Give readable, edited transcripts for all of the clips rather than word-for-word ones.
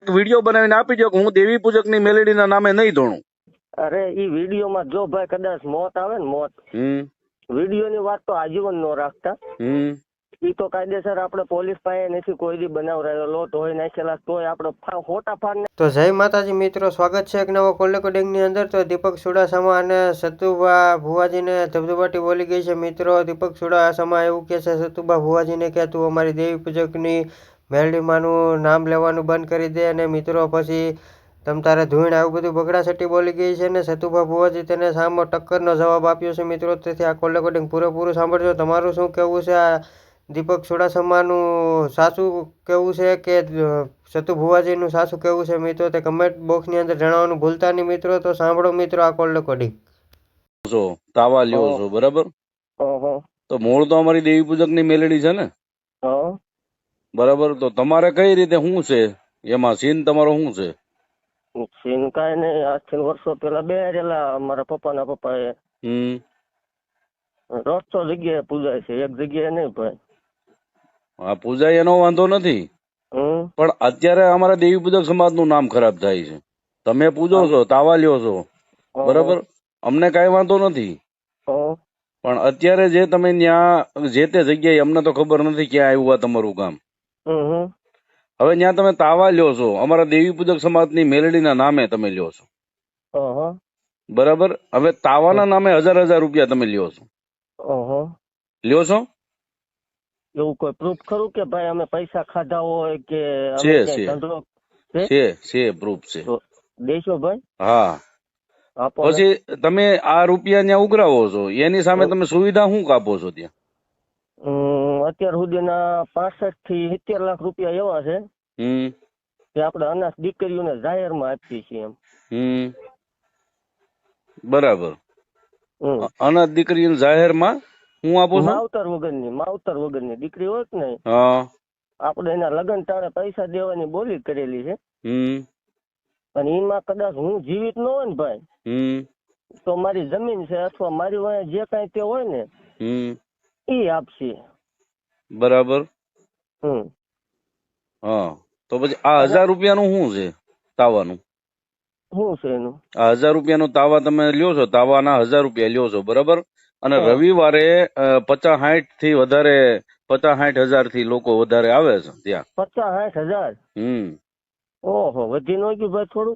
Video બનાવીને આપી દો કે હું દેવી પૂજકની મેલેડીના નામે નહીં ધોણું. અરે ઈ વિડીયોમાં જો ભાઈ કદાચ મોત આવે ને મોત, વિડીયોની વાત તો આજીવન નો રાખતા. ઈ તો કાયદેસર આપણે પોલીસ પાસે નથી કોઈ દી બનાવરાયેલો ધોઈ નાખેલા તોય આપણે ખોટા ફાડને. તો જય માતાજી મિત્રો, સ્વાગત છે એક નવો કોલ રેકોર્ડિંગની અંદર. તો દીપક ચુડાસમા અને સતુભા ભુવાજીને ધબધબાટી બોલી ગઈ છે મિત્રો. દીપક ચુડાસમા એવું કહે છે સતુભા ભુવાજીને કે તું અમારી દેવી પૂજકની મેલડીમાંનું નામ લેવાનું બંધ કરી દે. અને મિત્રો પછી તમ તારે ધૂણ આવું બધું બગડાસટી બોલી ગઈ છે ને સતુભા ભુવાજી તેને સામો ટક્કરનો જવાબ આપ્યો છે મિત્રો. તેથી આ કોલ રેકોર્ડિંગ પૂરેપૂરું સાંભળજો. તમારું શું કહેવું છે આ દીપક ચુડાસમાનું સાચું કેવું છે કે સતુ ભુવાજીનું સાચું કેવું છે મિત્રો, તે કમેન્ટ બોક્સની અંદર જણાવવાનું ભૂલતા નહીં મિત્રો. તો સાંભળો મિત્રો આ કોલ રેકોર્ડિંગ. તાવા લ્યો છો બરાબર, તો મૂળ તો અમારી દેવી પૂજકની મેલેડી છે ને બરાબર. તો તમારે કઈ રીતે શું છે એમાં સીન તમારો શું છે? સીન કાંઈ નહીં, આજથી વર્ષો પેલા બેરેલા અમારા પપ્પાના પપ્પાએ રોજ જગ્યાએ પૂજાય છે, એક જગ્યાએ નહીં ભાઈ. હા પૂજાય એનો વાંધો નથી, પણ અત્યારે અમારા દેવી પૂજક સમાજનું નામ ખરાબ થાય છે. તમે પૂજો છો, તાવા લ્યો છો બરાબર, અમને કઈ વાંધો નથી, પણ અત્યારે જે તમે ત્યાં જે તે જગ્યાએ અમને તો ખબર નથી ક્યાં આવ્યું આ તમારું કામ. હવે ત્યાં તમે તાવા લ્યો છો, અમારા દેવી પૂજક સમાજની મેલડીના નામે તમે લ્યો છો બરાબર. હવે તાવાના નામે 1000 રૂપિયા તમે લ્યો છો, લ્યો છો. એવું કોઈ પ્રૂફ ખરું કે ભાઈ અમે પૈસા ખાધા હોય કે છે પ્રૂફ છે, દેશો ભાઈ. હા પછી તમે આ રૂપિયા ત્યાં ઉઘરાવો છો, એની સામે તમે સુવિધા શું કાપો છો ત્યાં? અત્યાર સુધીના 65 થી 70 લાખ રૂપિયા એવા છે કે આપણે અનાથ દીકરીઓને જાહેરમાં આપીએ છીએ એમ. બરાબર, અનાથ દીકરીઓને જાહેરમાં હું આપું છું? માવતર વગરની દીકરી હોય ને, આપણે એના લગ્ન ટાણે પૈસા દેવાની બોલી કરેલી છે. અને એમાં કદાચ હું જીવિત ન હોય ને ભાઈ, તો મારી જમીન છે અથવા મારી વાંહે જે કઈ તે હોય ને એ આપશે. બરાબર. હા તો પછી આ 1000 રૂપિયાનું શું છે તાવાનું? શું છે એનું? આ 1000 રૂપિયાનું તાવા તમે લ્યો છો, તાવાના 1000 રૂપિયા લ્યો છો બરાબર. અને રવિવારે 50-60 થી વધારે 50-60 હજાર થી લોકો વધારે આવે છે ત્યાં. 50-60 હજાર? ઓહો, વધી ન ગયું ભાઈ થોડું?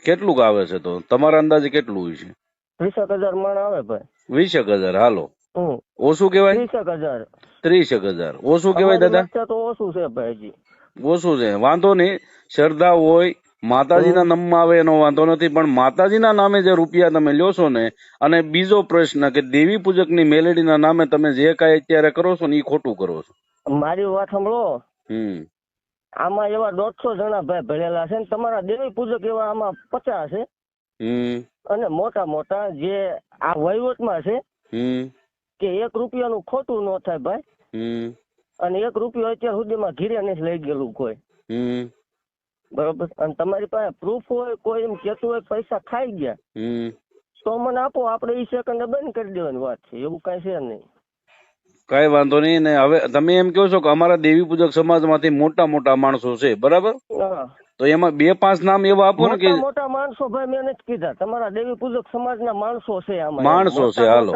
કેટલું આવે છે તો તમારા અંદાજે કેટલું હોય છે? 30,000 માણ આવે ભાઈ. 20,000 હાલો, ઓછું કેવાય? 30,000. 30,000 ઓછું કેવાય દાદા? તો ઓછું છે ભાઈ, હજી ઓછું છે. વાંધો નહીં, શ્રદ્ધા હોય માતાજીના નામમાં આવે એનો વાંધો નથી, પણ માતાજીના નામે જે રૂપિયા તમે લ્યો છો ને, અને બીજો પ્રશ્ન કે દેવી પૂજકની મેલેડીના નામે તમે જે કાંઈ અત્યારે કરો છો ને એ ખોટું કરો છો. મારી વાત સાંભળો, આમાં એવા 150 જણા ભાઈ ભરેલા છે ને, તમારા દેવી પૂજક એવા આમાં 50 છે. અને મોટા મોટા જે આ વહીવટમાં છે કે 1 રૂપિયાનું ખોટું ન થાય ભાઈ. અને 1 રૂપિયો અત્યાર સુધીમાં ઘીરે નથી લઈ ગયેલું કોઈ. બરોબર. અને તમારી પાસે પ્રૂફ હોય, કોઈ એમ કેતું હોય પૈસા ખાઈ ગયા, તો મને આપો, આપણે એ સેકન્ડ બંધ કરી દેવાની વાત છે, એવું કઈ છે નહીં. કઈ વાંધો નહીં. ને હવે તમે એમ કહો છો કે અમારા દેવી પૂજક સમાજમાંથી મોટા મોટા માણસો છે બરાબર, તો એમાં 2-5 નામ એવા આપો ને કે મોટા માણસો. ભાઈ મેં નથી કીધા, તમારા દેવી પૂજક સમાજના માણસો છે આમાં. માણસો છે, હાલો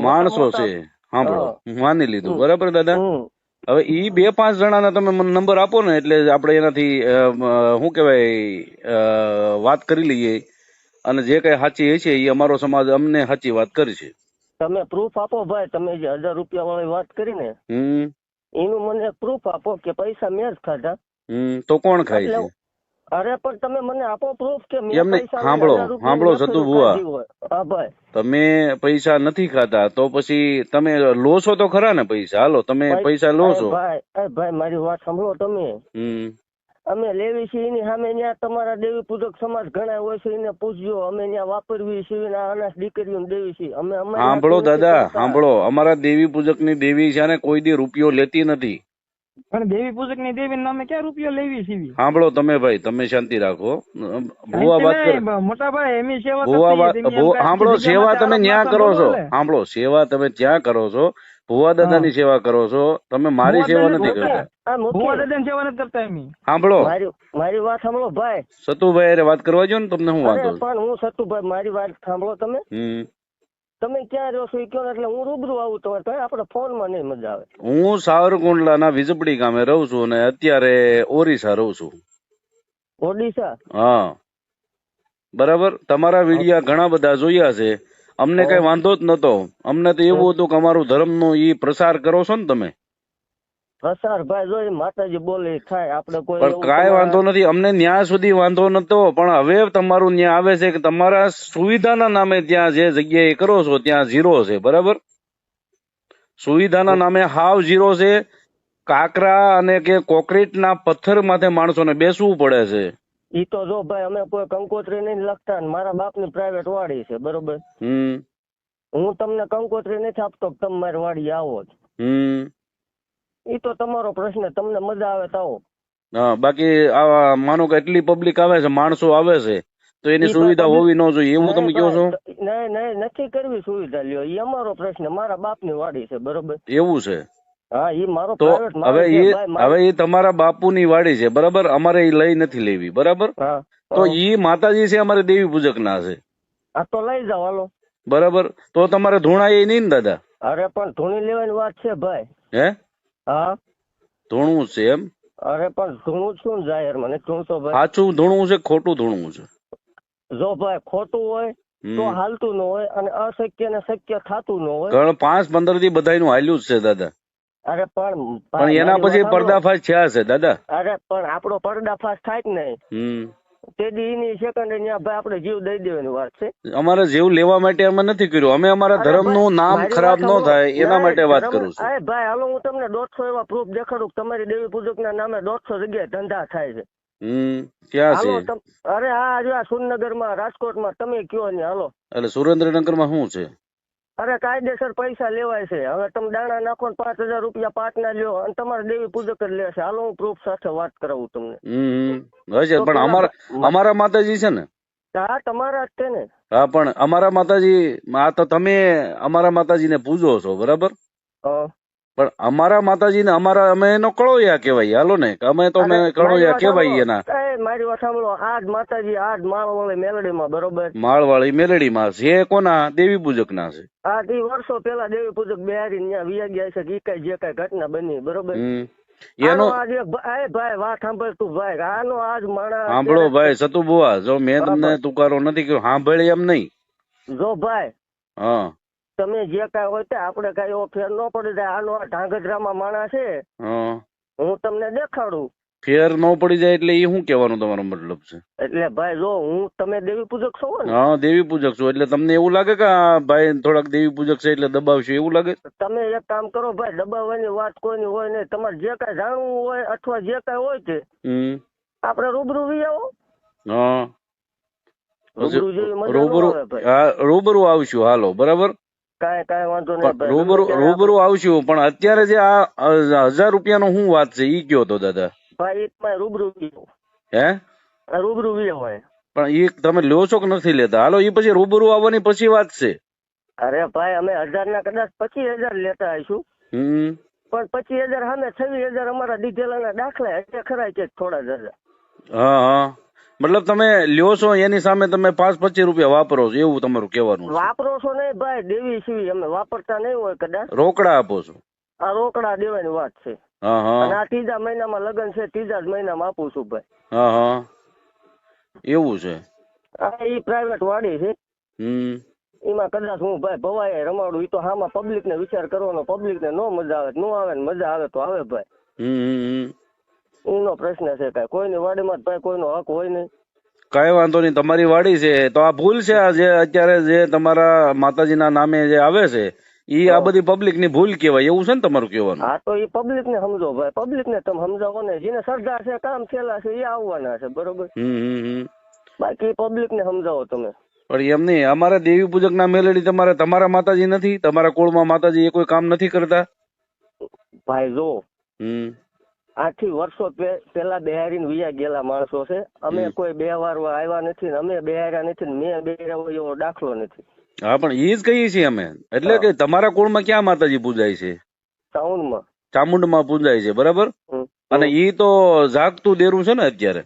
માણસો છે, સાંભળો માની લીધું બરાબર દાદા. હવે ઈ 2-5 જણાના તમે મને નંબર આપો ને, એટલે આપણે એનાથી શું કેવાય વાત કરી લઈએ, અને જે કઈ સાચી હશે એ અમારો સમાજ અમને સાચી વાત કરી છે. તમે પ્રૂફ આપો ભાઈ, તમે જે 1000 રૂપિયા વાળી વાત કરી ને એનું મને પ્રૂફ આપો કે પૈસા મેં જ ખાધા. તો કોણ ખાય છે? અરે પણ તમે મને આપો પ્રૂફ કે એમને સાંભળો સતુ ભુવા, તમે પૈસા નથી ખાતા તો પછી તમે લો છો તો ખરા ને પૈસા? હાલો તમે પૈસા લો છો. ભાઈ મારી વાત સાંભળો તમે, અમે લેવી છીએ એની સામે ત્યાં તમારા દેવી પૂજક સમાજ ઘણા હોય છે, એને પૂછજો. અમે ત્યાં વાપરવી છીએ, અનાથ દીકરીઓને દેવી છીએ અમે. સાંભળો દાદા, સાંભળો, અમારા દેવી પૂજક ની દેવી છે ને કોઈ દી રૂપિયો લેતી નથી પણ દેવી પૂજક ની દેવી નામે ક્યાં રૂપિયો લેવી સીવી? સાંભળો તમે ભાઈ, તમે શાંતિ રાખો. ભુવા વાત કરે. મોટા ભાઈ એમની સેવા ભુવા વાત સાંભળો, સેવા તમે ત્યાં કરો છો. સાંભળો, સેવા તમે ત્યાં કરો છો. ભુવા દાદાની સેવા કરો છો તમે, મારી સેવા નથી કરતા. ભુવા દાદાની સેવા નથી કરતા એમ. સાંભળો, મારી વાત સાંભળો ભાઈ. સતુભાઈ અરે વાત કરવા જો ને, તમને શું વાંધો? પણ હું સતુભાઈ, મારી વાત સાંભળો તમે. તમે ક્યાં રહ્યો છો એ કહો એટલે હું રૂબરૂ આવું તમારે. તો આપણે ફોન માં નહીં મજા આવે. હું સાવરકુંડલાના વીજપડી ગામે રહું છું અને અત્યારે ઓરિસ્સા રહું છું. ઓડિશા? હા બરાબર. તમારા વિડિયા ઘણા બધા જોયા છે, અમને કઈ વાંધો જ નતો. અમને તો એવું હતું કે અમારું ધર્મ નો ઈ પ્રસાર કરો છો ને તમે. પ્રસાર ભાઈ જોઈ માતાજી બોલે થાય, આપણે કોઈ પણ કાંઈ વાંધો નથી, અમને ન્યા સુધી વાંધો નતો. પણ હવે તમારું ન્યા આવે છે કે તમારા સુવિધાના નામે ત્યાં જે જગ્યાએ કરો છો ત્યાં ઝીરો છે. બરાબર, સુવિધાના નામે હાવ ઝીરો છે. કાકરા અને કે કોન્ક્રીટ ના પથ્થર માથે માણસોને બેસવું પડે છે. ઈ તો જો ભાઈ અમે કોઈ કંકોત્રી નહીં લખતા, મારા બાપની પ્રાઇવેટ વાડી છે બરોબર. હું તમને કંકોત્રી નથી આપતો, તમે મારી વાડી આવો જ. ઈ તો તમારો પ્રશ્ન, તમને મજા આવે તો આવો. હા, બાકી આ માનો કે એટલી પબ્લિક આવે છે, માણસો આવે છે, તો એની સુવિધા હોવી ન જોઈએ એવું તમે કહો છો? નહીં, નથી કરવી સુવિધા, લ્યો ઈ અમારો પ્રશ્ન. મારા બાપની વાડી છે બરોબર. એવું છે? હા, ઈ મારો તો પ્રાઇવેટ. હવે એ તમારા બાપુની વાડી છે બરાબર, અમારે એ લઈ નથી લેવી બરાબર. તો ઈ માતાજી છે, અમારે દેવી પૂજક ના છે. હા તો લઈ જાઓ હાલો. બરાબર, તો તમારે ધૂણાય નહીં ને દાદા? અરે પણ ધૂણી લેવાની વાત છે ભાઈ. હે? હા, ધૂણવું છે એમ? અરે પણ ધૂણું શું જાહેર મને ધૂણતો ભાઈ? સાચું ધૂણવું છે, ખોટું ધૂણવું છે? જો ભાઈ ખોટું હોય તો હાલતું ન હોય, અને અશક્ય ને શક્ય થતું ન હોય. 5-15 થી બધાનું હાલ્યું જ છે દાદા. અરે પણ એના પછી પર્દાફાશ થયા છે દાદા. અરે પણ આપણો પર્દાફાશ થાય જ નહીં. તે દી સેકન્ડ ભાઈ આપણે જીવ દઈ દેવાની વાત છે. અમારે જીવ લેવા માટે અમે નથી કર્યું, અમે અમારા ધર્મ નું નામ ખરાબ ન થાય એના માટે વાત કરું છું. અરે ભાઈ હાલો, હું તમને 150 એવા પ્રૂફ દેખાડું તમારી દેવી પૂજક ના નામે 200 જગ્યાએ ધંધા થાય છે. ક્યાં છે? અરે આ સુરનગર માં, રાજકોટ માં, તમે કયો ને હાલો. એટલે સુરેન્દ્રનગર માં શું છે? અરે કાયદેસર પૈસા લેવાય છે. હવે તમે દાણા નાખો ને 5000 રૂપિયા પાટના લ્યો અને તમારે દેવી પૂજક જ લેશે. હાલો હું પ્રૂફ સાથે વાત કરાવું તમને. પણ અમારા માતાજી છે ને? હા તમારા જ છે ને. હા પણ અમારા માતાજી, આ તો તમે અમારા માતાજી ને પૂજો છો બરાબર, પણ અમારા માતાજી ને અમે એનો કળોયા કેવાય. હાલો ને, અમે તો કળોયા કેવાય એના. મારી વાત સાંભળો, આજ માતાજી આજ માળવાળી મેલડી માં બરોબર, માળવાળી મેલડી માં છે. કોના? દેવી પૂજક ના છે. આ વર્ષો પેલા દેવી પૂજક બિહારી ત્યાં વિયા ગયા છે. ઈ કઈ જે કઈ ઘટના બની બરોબર, એનો ભાઈ વાત સાંભળ તું ભાઈ. આનો આજ માણસ સાંભળો ભાઈ સતુભુવા, જો મેં તમને તુકારો નથી કર્યો, સાંભળે એમ નહીં. જો ભાઈ હા, તમે જે કઈ હોય તે આપણે કઈ એવો ફેર ન પડી જાય. આનો આ ઢાંગધ્રામાં માણસ છે, હું તમને દેખાડું. ફેર ન પડી જાય એટલે એ શું કેવાનું તમારો મતલબ છે? એટલે ભાઈ જો હું, તમે દેવી પૂજક છો ને? હા દેવી પૂજક છો, એટલે તમને એવું લાગે કે ભાઈ થોડાક દેવી પૂજક છે એટલે દબાવશે એવું લાગે? તમે એક કામ કરો ભાઈ, દબાવવાની વાત કોઈની હોય નહીં. તમારે જે કઈ જાણવું હોય અથવા જે કઈ હોય તે આપણે રૂબરૂ વી આવો. હા રૂબરૂ રૂબરૂ આવશું હાલો બરાબર, કાંઈ વાંધો નહીં. રૂબરૂ આવશું. પણ અત્યારે જે આ 1000 રૂપિયાનો શું વાત છે ઈ કયો તો દાદા? ભાઈ રૂબરૂ હે? રૂબરૂ હોય પણ ઈ તમે લ્યો છો કે નથી લેતા? હાલો ઈ પછી રૂબરૂ આવવાની પછી વાત છે. અરે ભાઈ અમે 1000 ના કદાચ 25000 લેતા આવીશું, પણ 25000 સામે 26000 અમારા દીધેલા દાખલા એટલે ખરા કે થોડા જ. હા, મતલબ તમે લ્યો છો એની સામે તમે 5-25 રૂપિયા વાપરો છો એવું તમારું કહેવાનું? વાપરો છો નહીં ભાઈ, દેવી સીવી અમે વાપરતા નહીં હોય કદાચ. રોકડા આપો છો? આ રોકડા દેવાની વાત છે. અને આ 3જા મહિનામાં લગ્ન છે, 3જા મહિનામાં આપું છું ભાઈ. હા એવું છે? આ ઈ પ્રાઇવેટ વાડી છે, એમાં કદાચ હું ભાઈ ભવાય રમાડું. ઈ તો હામાં પબ્લિક ને વિચાર કરવાનો, પબ્લિક ને નો મજા આવે નો આવે, ને મજા આવે તો આવે ભાઈ. એનો પ્રશ્ન છે. કઈ કોઈની વાડીમાં ભાઈ કોઈનો હક હોય નહીં. કઈ વાંધો નહીં, તમારી વાડી છે તો આ ભૂલ છે. આ જે અત્યારે જે તમારા માતાજીના નામે જે આવે છે ઈ આ બધી પબ્લિક ની ભૂલ કેવાય એવું છે ને તમારું કહેવાનું? હા તો ઈ પબ્લિક ને સમજો ભાઈ, પબ્લિક ને તમે સમજાવો ને. જેને શ્રદ્ધા છે, કામ છેલ્લા છે, એ આવવાના છે બરોબર. બાકી પબ્લિક ને સમજાવો તમે. પણ એમ નહીં, અમારા દેવી પૂજક ના મેલડી તમારા માતાજી નથી? તમારા કુળમાં માતાજી એ કોઈ કામ નથી કરતા? ભાઈ જો આથી વર્ષો પેલા બિહારીને વિયા ગયેલા માણસો છે. અમે કોઈ 2 વાર આવ્યા નથી ને અમે બિહાર્યા નથી ને મેં બિહાર્યા હોય એવો દાખલો નથી. હા પણ એ જ કહીએ છીએ અમે. એટલે કે તમારા કુળમાં ક્યાં માતાજી પૂજાય છે? સાઉન્ડમાં ચામુંડમાં પૂજાય છે, બરાબર? અને ઈ તો જાગતું દેરું છે ને અત્યારે.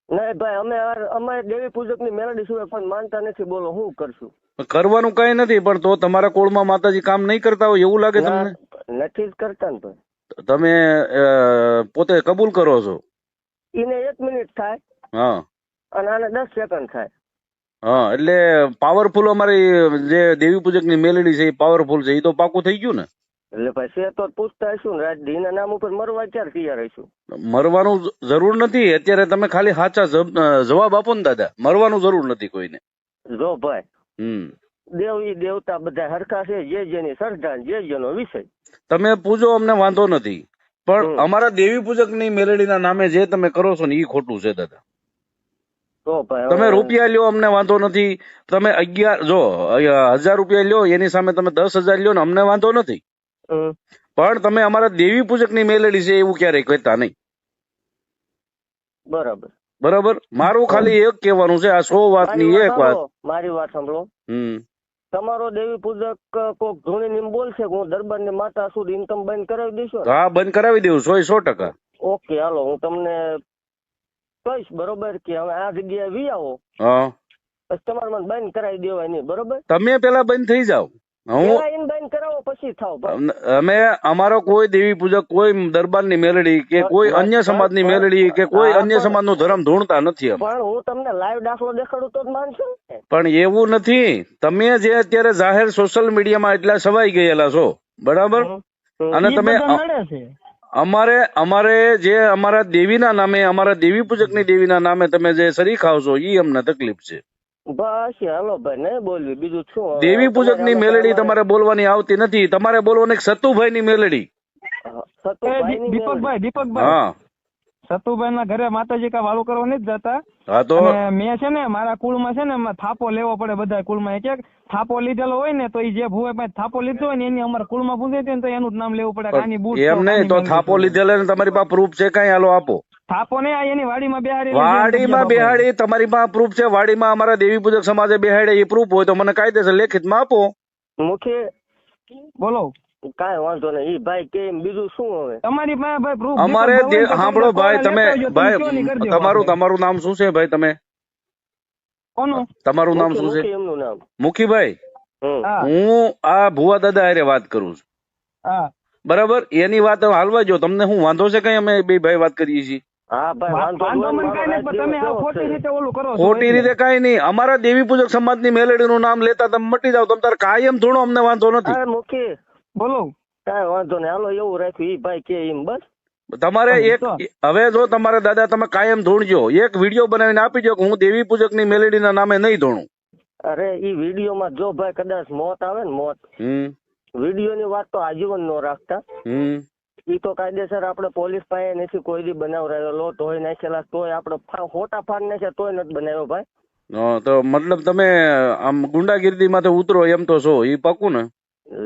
નહીં ભાઈ, અમે દેવી પૂજક ની મેલડી સિવાય કોઈ માનતા નથી. બોલો શું કરશું? કરવાનું કઈ નથી, પણ તો તમારા કુળમાં માતાજી કામ નહીં કરતા હોય એવું લાગે તમને? નથી જ કરતા ને ભાઈ. તમે પોતે કબૂલ કરો છો? એને 1 મિનિટ થાય. હા. અને આને 10 સેકન્ડ થાય. હા, એટલે પાવરફુલ અમારી જે દેવી પૂજક ની મેલડી છે એ પાવરફુલ છે, એ તો પાકું થઈ ગયું ને. એટલે ભાઈ છે તો પૂછતા હશું ને, રાજ એના નામ ઉપર મરવા ક્યારે તૈયાર હશું? મરવાનું જરૂર નથી અત્યારે. તમે ખાલી સાચા જવાબ આપો ને દાદા. મરવાનું જરૂર નથી કોઈને. જો ભાઈ, દેવ ઈ દેવતા બધા હરખા છે. જે જેની શ્રદ્ધા, જે જેનો વિષય. તમે પૂજો, અમને વાંધો નથી, પણ અમારા દેવી પૂજક ની મેલડીના નામે જે તમે કરો છો ને એ ખોટું છે દાદા. તો ભાઈ તમે રૂપિયા લ્યો, અમને વાંધો નથી. તમે 1000 રૂપિયા લ્યો, એની સામે તમે 10,000 લ્યો ને અમને વાંધો નથી. પણ તમે અમારા દેવી પૂજક ની મેલડી છે એવું ક્યારેય કહેતા નહીં. બરાબર બરાબર. મારું ખાલી એક કહેવાનું છે, આ 100 વાતની એક વાત. મારી વાત સાંભળો. તમારો દેવી પૂજક કોક ધૂણી એમ બોલશે કે હું દરબાર ની માતા છું, ઇન્કમ બંધ કરાવી દઈશું? હા, બંધ કરાવી દઉં 100%. ઓકે, હાલો હું તમને કહીશ, બરોબર, કે હવે આ જગ્યાએ વી આવો. હા, પછી તમારે મને બંધ કરાવી દેવાય નહીં, બરોબર? તમે પેલા બંધ થઈ જાઓ. હું બંધ કરાવો પછી થાવ. અમે અમારો કોઈ દેવી પૂજક, કોઈ દરબાર ની મેલડી કે કોઈ અન્ય સમાજ ની મેલડી કે કોઈ અન્ય સમાજ નું ધર્મ ધૂણતા નથી. પણ હું તમને લાઈવ દાખલો દેખાડું તો જ માનશો ને. પણ એવું નથી. તમે જે અત્યારે જાહેર સોશિયલ મીડિયામાં એટલા સવાઈ ગયેલા છો, બરાબર? અને તમે અમારે જે અમારા દેવીના નામે, અમારા દેવી પૂજક ની દેવીના નામે તમે જે શરી ખાવ છો એ અમને તકલીફ છે. બસ હાલો ભાઈ, નહીં બોલવી, બીજું શું? દેવી પૂજક ની મેલડી તમારે બોલવાની આવતી નથી. તમારે બોલવાની સતુભાઈ ની મેલડી. દીપકભાઈ, હા, સતુભાઈ ના ઘરે માતાજી કા વાળું કરવા નથી જતા. હા, તો મેં છે ને મારા કુળમાં છે ને થાપો લેવો પડે બધા કુળમાં. એક થાપો લીધેલો હોય ને તો એ જે ભૂવે પાસે થાપો લીધો હોય ને એની અમારા કુળમાં પૂછે ને તો એનું જ નામ લેવું પડે. એમ નહીં તો થાપો લીધેલો ને તમારી પાસે પ્રૂફ છે કઈ? હાલો આપો. થાપો ને એની વાડીમાં બેહાડી. વાડીમાં બેહાડી તમારી પાસે પ્રૂફ છે? વાડીમાં અમારા દેવી પૂજક સમાજે બેહાડે એ પ્રૂફ હોય તો મને કાયદેસર લેખિતમાં આપો. મુખી બોલો. કાંઈ વાંધો નહીં. ઈ ભાઈ કે બીજું શું હવે તમારી પાસે ભાઈ પ્રૂફ? અમારે સાંભળો ભાઈ, તમે ભાઈ તમારું નામ શું છે ભાઈ? તમે કોનું? તમારું નામ શું છે? એમનું નામ મુખીભાઈ. હું આ ભુવા દાદા હારે વાત કરું છું. હા, બરાબર. એની વાત હાલવા જો. તમને શું વાંધો છે કઈ? અમે બે ભાઈ વાત કરીએ છીએ. હા ભાઈ, વાંધો મને કઈ નહીં, પણ તમે આ ખોટી રીતે ઓલું કરો છો. ખોટી રીતે કઈ નહીં. અમારા દેવી પૂજક સમાજ ની મેલડી નું નામ લેતા તમે મટી જાવ. તમે તાર કાયમ થોડો, અમને વાંધો નથી. મુખી બોલો. કાંઈ વાંધો નહીં, હાલો એવું રાખ્યું. ઈ ભાઈ કે એમ બસ. તમારે એક હવે જો તમારે દાદા તમે કાયમ ધૂણજો, એક વિડીયો બનાવીને આપી દો કે હું દેવી પૂજક ની મેલડી ના નામે નહીં ધૂણું. અરે ઈ વિડીયો માં જો ભાઈ કદાચ મોત આવે ને, મોત, વિડીયો ની વાત તો આજીવન નો રાખતા. ઈ તો કાયદેસર આપણે પોલીસ પાસે નથી કોઈ દી બનાવરાયેલો, તોય નાખેલા, તોય આપણે ફોટા ફાડ નાખ્યા તોય નથી બનાવ્યો ભાઈ. તો મતલબ તમે આમ ગુંડાગીર્દી માંથી ઉતરો એમ તો છો, ઈ પાકું ને?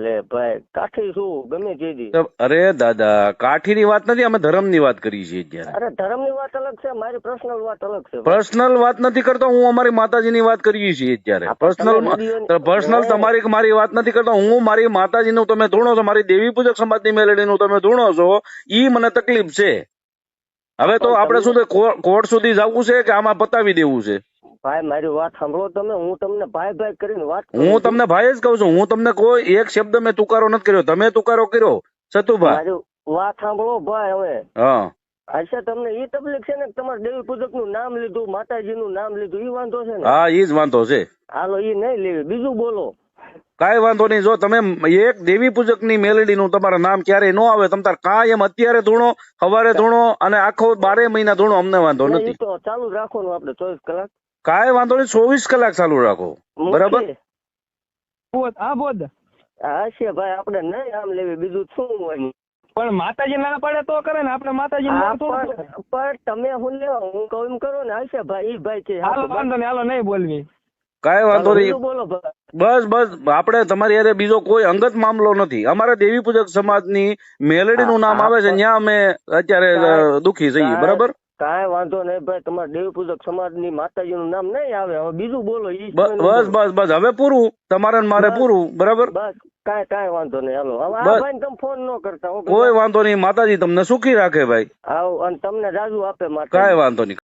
લે ભાઈ, કાઠી શું ગમે તેજી. અરે દાદા, કાઠી ની વાત નથી, અમે ધર્મ ની વાત કરીએ છીએ અત્યારે. અરે ધર્મ ની વાત અલગ છે, મારી પર્સનલ વાત અલગ છે. પર્સનલ વાત નથી કરતો હું, અમારી માતાજી ની વાત કરીએ છીએ અત્યારે. પર્સનલ તમારી મારી વાત નથી કરતો હું. મારી માતાજી નું તમે ધૂણો છો, મારી દેવી પૂજક સમાજ ની મેલડી નું તમે ધૂણો છો, ઈ મને તકલીફ છે. હવે તો આપડે શું કોર્ટ સુધી જવું છે કે આમાં પતાવી દેવું છે? ભાઈ મારી વાત સાંભળો તમે. હું તમને ભાઈ ભાઈ કરીને વાત કરું. હું તમને ભાઈ જ કહું છું. હું તમને કોઈ એક શબ્દ મેં તુકારો નથી કર્યો. તમે તુકારો કર્યો સતુભા. મારી વાત સાંભળો ભાઈ. હવે હા, અચ્છા, તમને ઈ તકલીફ છે ને તમારે દેવી પૂજક નું નામ લીધું, માતાજી નું નામ લીધું, ઈ વાંધો છે ને? હા, ઈ જ વાંધો છે. હાલો ઈ નહીં લેવી, બીજું બોલો. કાંઈ વાંધો નહીં. જો તમે એક દેવી પૂજક ની મેલડી નું તમારા નામ ક્યારેય ન આવે, તમે તાર કાયમ અત્યારે ધૂણો, સવારે ધૂણો અને આખો 12 મહિના ધૂણો, અમને વાંધો નથી. તો ચાલુ રાખવાનું આપણે 24 કલાક. કાંઈ વાંધો નહીં, 24 કલાક ચાલુ રાખો. બરાબર. હા બોધ. હા છે ભાઈ, આપણે નહીં આમ લેવી, બીજું શું હોય? પણ માતાજી ના પડે તો કરે ને, આપણે માતાજી પણ તમે હું લેવા, હું કહું એમ કરો ને. હાલશે ભાઈ. ઈ ભાઈ કે હાલો વાંધો નહીં, હાલો નહીં બોલવી. કાંઈ વાંધો નહીં. બોલો ભાઈ. બસ બસ આપણે તમારી હારે બીજો કોઈ અંગત મામલો નથી. અમારા દેવી પૂજક સમાજની મેલડીનું નામ આવે છે ત્યાં અમે અત્યારે દુખી છીએ. બરાબર, કાંઈ વાંધો નહીં ભાઈ, તમારા દેવી પૂજક સમાજની માતાજીનું નામ નહીં આવે. હવે બીજું બોલો. બસ બસ બસ હવે પૂરું, તમારે ને મારે પૂરું. બરાબર, બસ કાંઈ વાંધો નહીં. હાલો હવે આ ભાઈ તમે ફોન ન કરતા. કોઈ વાંધો નહીં. માતાજી તમને સુખી રાખે ભાઈ. આવ અને તમને રાજુ આપે. કાંઈ વાંધો નહીં.